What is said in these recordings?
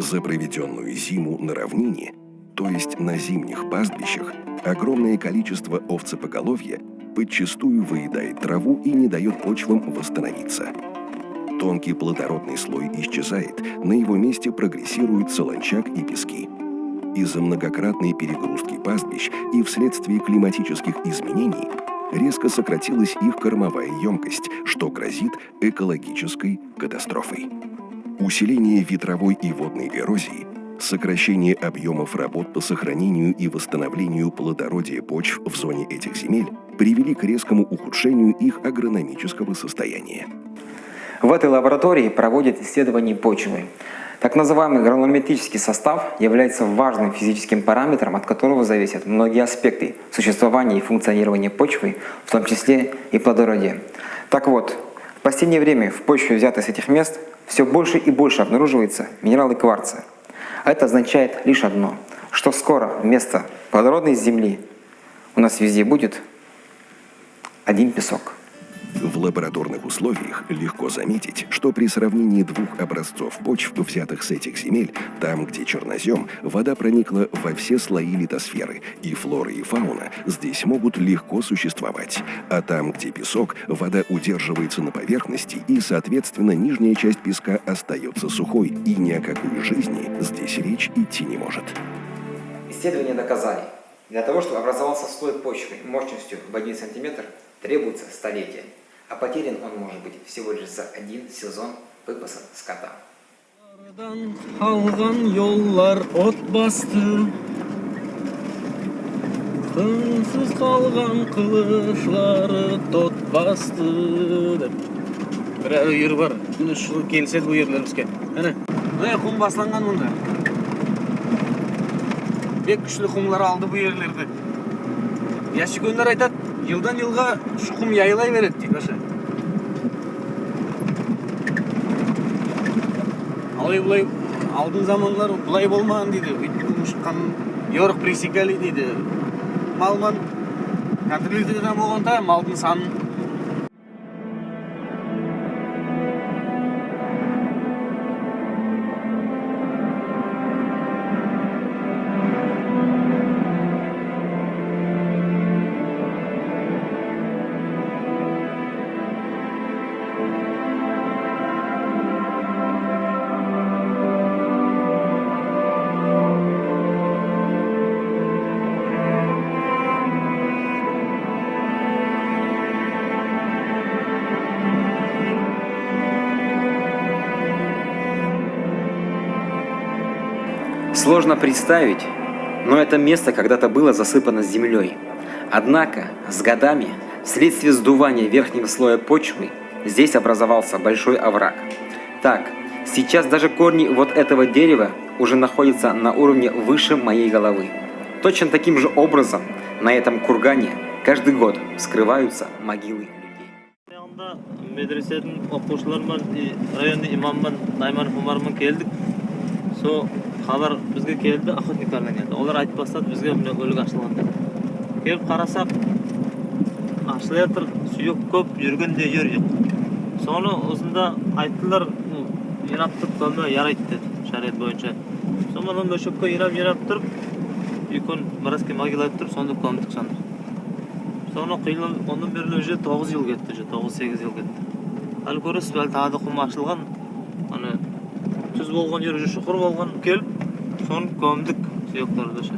За проведенную зиму на равнине, то есть на зимних пастбищах, огромное количество овцепоголовья подчастую выедает траву и не дает почвам восстановиться. Тонкий плодородный слой исчезает, на его месте прогрессируют солончак и пески. Из-за многократной перегрузки пастбищ и вследствие климатических изменений резко сократилась их кормовая емкость, что грозит экологической катастрофой. Усиление ветровой и водной эрозии, сокращение объемов работ по сохранению и восстановлению плодородия почв в зоне этих земель привели к резкому ухудшению их агрономического состояния. В этой лаборатории проводят исследования почвы. Так называемый гранулометрический состав является важным физическим параметром, от которого зависят многие аспекты существования и функционирования почвы, в том числе и плодородия. Так вот, в последнее время в почве, взятой с этих мест, все больше и больше обнаруживается минералы кварца. Это означает лишь одно, что скоро вместо плодородной земли у нас везде будет один песок. В лабораторных условиях легко заметить, что при сравнении двух образцов почв, взятых с этих земель, там, где чернозем, вода проникла во все слои литосферы, и флора и фауна здесь могут легко существовать. А там, где песок, вода удерживается на поверхности, и, соответственно, нижняя часть песка остается сухой, и ни о какой жизни здесь речь идти не может. Исследования доказали, для того, чтобы образовался слой почвы мощностью в 1 см, требуется столетие, а потерян он может быть всего лишь за один сезон выпаса скота. Бек күчлі құмлар алды бұл ерлерді. Яшыкөнлер айтады, жылдан жылға шу құм яйлай береді дейді. Алай-бұлай алдың заманлар бұлай болмаған дейді. Өйткені шыққан Йорк пресекали дейді. Малман контролдерден болғанда малдың санын Сложно представить, но это место когда-то было засыпано землей. Однако с годами, вследствие сдувания верхнего слоя почвы, здесь образовался большой овраг. Так, сейчас даже корни вот этого дерева уже находятся на уровне выше моей головы. Точно таким же образом на этом кургане каждый год вскрываются могилы людей. Хабар бізге келді, охотниктардан келді. Олар айтып бастады, бізге міне өлік ашылған деп. Келіп қарасақ, ашылып жатыр, сүйек көп, жүргенде жер жоқ. Соны осында айттылар, ирап-тып көмі ярайды деді, шариғат бойынша. Соны мөшөккө ирап тұрып, үйкөн маразки могила тұрып, сонда көмдік саныр. Соны қиылып, ондан бері уже 9 жыл кетті, 9-8 жыл кетті. Әлі көресіз, әлі тағы да құм ашылған, түз болған жер шұқыр болған келіп, соны көмдік сүйектарды ше.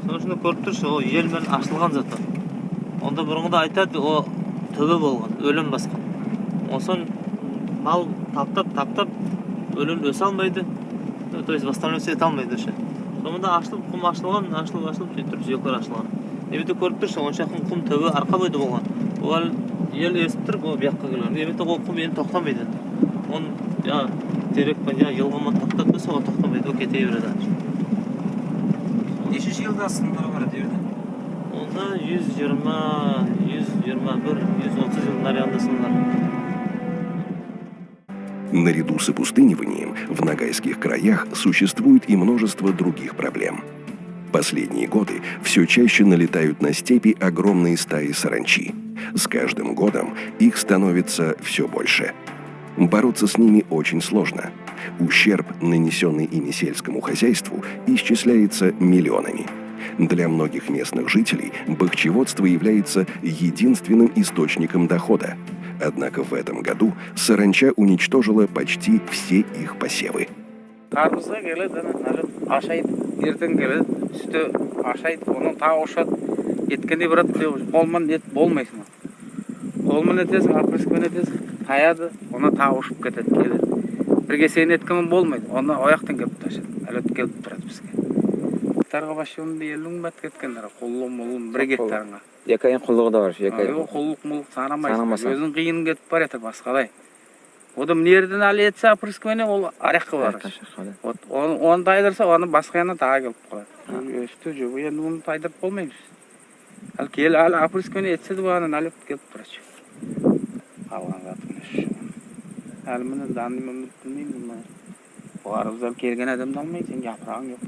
Соны шыны көріп тұршы, о елмен ашылған заты. Онда бұрынғыда айтады, о төбе болған, өлім басқан. Осын мал таптап, өлім өсе алмайды, то есть восстановление ете алмайды ше. Сонда ашылып, құм ашылған, ашылып, сөйтіп сүйектер ашылған. Ебеті көріп тұршы, онша құм төбе арқа бойды болған. Ол ел есіп тұрып, о бияққа келген. Ебеті ол құм енді тоқтамайды. Он терекпен жылғыман тоқтап болса, ол тоқтамайды, ол кете береді. Нешінші жылда сындыры бар деді? Онда 120, 121, 130 жыл нарянда сындар. Наряду с опустыниванием в ногайских краях существует и множество других проблем. Последние годы все чаще налетают на степи огромные стаи саранчи. С каждым годом их становится все больше. Бороться с ними очень сложно. ущерб, нанесенный ими сельскому хозяйству, исчисляется миллионами. Для многих местных жителей бахчеводство является единственным источником дохода. Однако в этом году саранча уничтожила почти все их посевы. Karpuzga keladi, aşaydı, erten keladi, üstü aşaydı, onun ta oşat, yetkende bir atı olman et bolmaysın. Olman etesi, apreskmen etesi, tayadı, ona ta oşup ketedi, keledi. Birge sen etkemen bolmaydı, ona ayaktan gelip taşıdı, alet gelip turadi bizge. Targa başlayonda elin bat ketkenler, kollum molum bir gektarına. Yakayın kulluğu da var. Yakayın. Kolluk muluk sanamayız. Sanamasa. Özün kıyın getip bar etek başkalay. Odam nereden ali etse apreskmeni ol arakka var. Onu taydırsa onu başka yana daha gelip kalır. Üstü jogu endi onu taydırıp bolmayız. Al kel al apreskmeni etse de onu alıp gelip duracak. Algan zatını şu. Al mını dandim bilmeyim. Bu arzal kelgen adam da almayız. Sen yaprağın yok.